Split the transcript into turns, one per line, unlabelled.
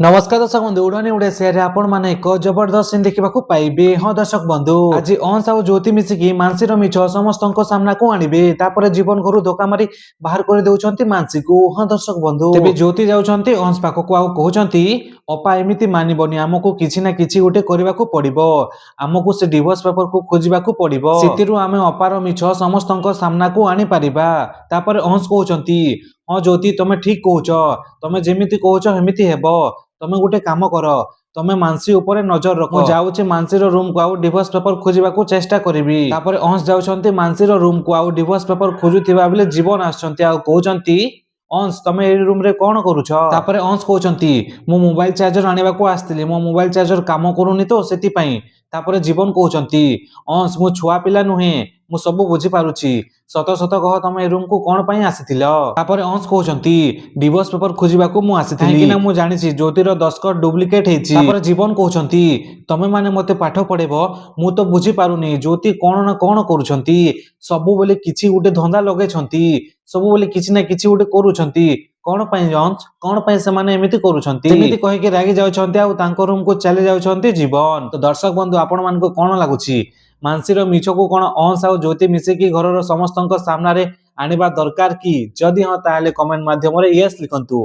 नमस्कार दर्शक बंधु उड़ानी उड़े से आपण माने एक जबरदस्त सीन देखा पाइबे। हाँ दर्शक बंधु आज अंश आउ ज्योति मिसिकी मानसीर मिछ समस्त सामना को आणबे तापर जीवन घर धोका मारी बाहर कर देउछंती मानसी को। हाँ दर्शक बंधु तेबे ज्योति जाउछंती अंश पाखक आउ कहउछंती अपा एमिति मानिबनी आमको किछि ना किछि गोटे करबा को पड़िबो आमको से डिवोर्स पेपर को खोजिबा को पड़िबो सेतिरु आमे अपार मिछ समस्त सामना को आनी पारिबा। तापर अंश कहउछंती हाँ ज्योति तमे ठीक कहउछ तमे जेमिति कहउछ हेमिति हेबो तमे गोटे काम कर तमे मानसी ऊपर नजर रख मु जाउछि मानसीर रूम को आउ डिवोर्स पेपर खोजिबा को चेष्टा करिवि। तापर अंश जाउछंती मानसीर रूम को आउ डिवोर्स पेपर खोजुथिबा बेले जीवन आछंती आउ कहउछंती अंश तमे ए रूम रे कोन करूछ। तापर अंश कहउछंती मु मोबाइल चार्जर आनिबा को आस्थिली मो मोबाइल चार्जर काम करूनी तो सेति पई। तापर जीवन कहउछंती अंश मु छुआ पिला नुहे मु सब बुझी पारुछि सत सत कह तमे ए रूम को कोन पई आसीथिलो। तापर अंश कहउछंती डिवोर्स पेपर खोजिबा को मु आसीथिली कि ना मु जानिछि ज्योतिर दस्खत डुप्लिकेट हेछि। तापर जीवन कहउछंती तमे माने मते पाठ पढेबो मु तो बुझी पारुनी ज्योति कोन ना कोन करूछंती सब बोले किछि गुटे धंदा लगेछंती सब बोले किछि ना किछि गुटे करूछंती कोन पई अंश कोन पई से माने एमिति करूछंती एमिति कहि के रागी जाउछंती आ तांको रूम को चले जाउछंती जीवन। तो दर्शक बंधु आपण मान को कोन लागुछि मानसीर मिछ को कोन अंश आ ज्योति मिसिकी घरर समस्त सामना रे आनिबा दरकार कि जदि हां ताले कमेंट माध्यम रे यस लिखंतु।